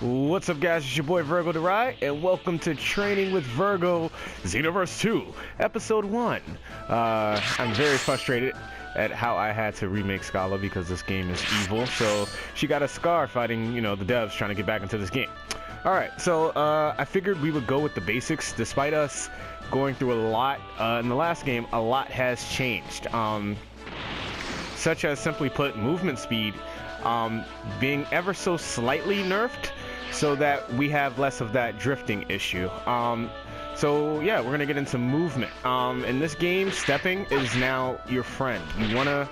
What's up, guys? It's your boy Virgo the Rye, and welcome to Training with Virgo Xenoverse 2, Episode 1. I'm very frustrated at how I had to remake Scala because this game is evil, so she got a scar fighting, the devs trying to get back into this game. Alright, so I figured we would go with the basics. Despite us going through a lot in the last game, a lot has changed. Such as, simply put, movement speed being ever so slightly nerfed, so that we have less of that drifting issue. So yeah, we're gonna get into movement. In this game, stepping is now your friend. You wanna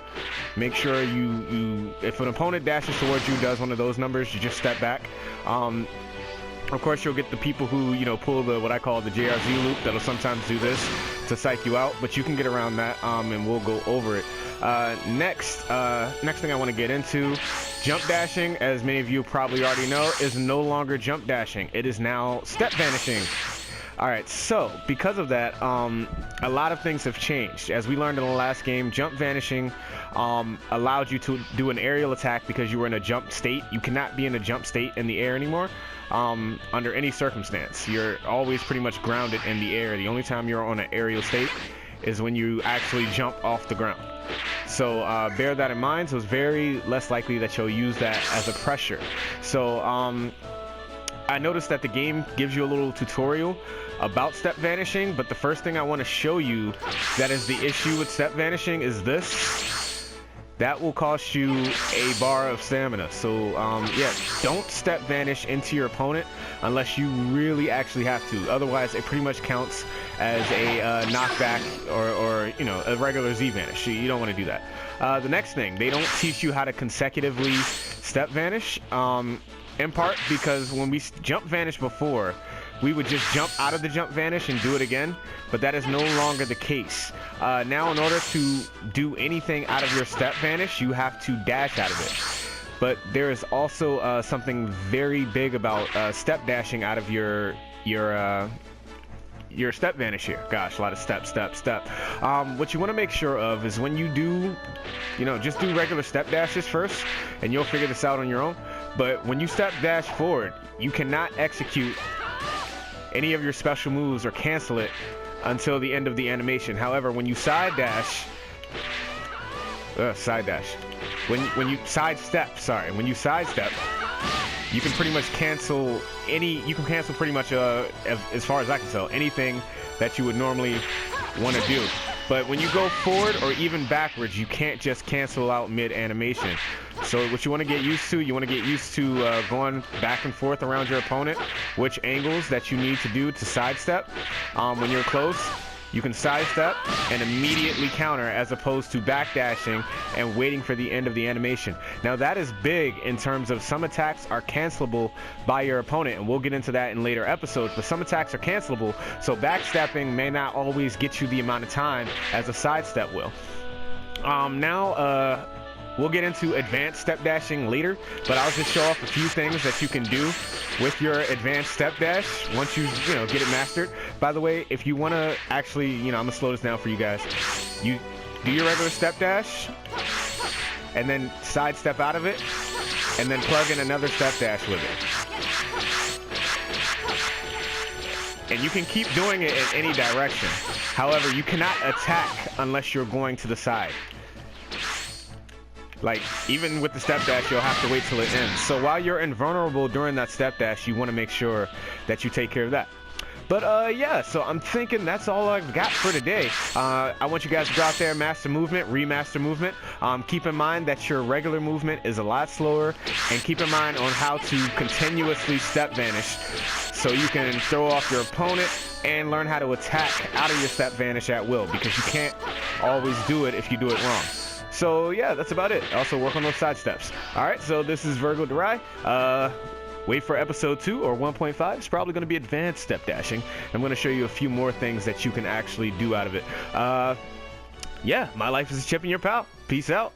make sure if an opponent dashes towards you, does one of those numbers, you just step back. Of course, you'll get the people who, pull what I call the JRZ loop. That'll sometimes do this to psych you out, but you can get around that, and we'll go over it. Next thing I want to get into, jump dashing, as many of you probably already know, is no longer jump dashing. It is now step vanishing. Alright, so because of that, a lot of things have changed. As we learned in the last game, jump vanishing allowed you to do an aerial attack because you were in a jump state. You cannot be in a jump state in the air anymore under any circumstance. You're always pretty much grounded in the air. The only time you're on an aerial state is when you actually jump off the ground. So bear that in mind. So it's very less likely that you'll use that as a pressure. So I noticed that the game gives you a little tutorial about step vanishing, but the first thing I want to show you that is the issue with step vanishing is this. That will cost you a bar of stamina. So yeah, don't step vanish into your opponent unless you really actually have to. Otherwise, it pretty much counts as a knockback or a regular Z vanish. You don't want to do that. The next thing, they don't teach you how to consecutively step vanish. In part because when we jump vanish before, we would just jump out of the jump vanish and do it again, but that is no longer the case. Now, in order to do anything out of your step vanish, you have to dash out of it. But there is also something very big about step dashing out of your step vanish here. Gosh, a lot of step. What you want to make sure of is when you do, just do regular step dashes first, and you'll figure this out on your own. But when you step dash forward, you cannot execute any of your special moves or cancel it until the end of the animation. However, when you side dash, when you sidestep, you can pretty much cancel pretty much as far as I can tell, anything that you would normally want to do. But when you go forward or even backwards, you can't just cancel out mid-animation. So what you want to get used to, going back and forth around your opponent, which angles that you need to do to sidestep. When you're close, you can sidestep and immediately counter, as opposed to backdashing and waiting for the end of the animation. Now that is big in terms of some attacks are cancelable by your opponent, and we'll get into that in later episodes, but some attacks are cancelable, so backstepping may not always get you the amount of time as a sidestep will. We'll get into advanced step dashing later, but I'll just show off a few things that you can do with your advanced step dash once you get it mastered. By the way, if you want to actually, I'm gonna slow this down for you guys. You do your regular step dash, and then side step out of it, and then plug in another step dash with it. And you can keep doing it in any direction. However, you cannot attack unless you're going to the side. Like, even with the step dash, you'll have to wait till it ends. So while you're invulnerable during that step dash, you want to make sure that you take care of that. But yeah, so I'm thinking that's all I've got for today. I want you guys to go out there, master movement, remaster movement. Keep in mind that your regular movement is a lot slower, and keep in mind on how to continuously step vanish so you can throw off your opponent and learn how to attack out of your step vanish at will, because you can't always do it if you do it wrong. So yeah, that's about it. Also work on those side steps. Alright, so this is Virgo the Rye. Wait for episode 2 or 1.5. It's probably going to be advanced step dashing. I'm going to show you a few more things that you can actually do out of it. Yeah, my life is a chip in your pal. Peace out.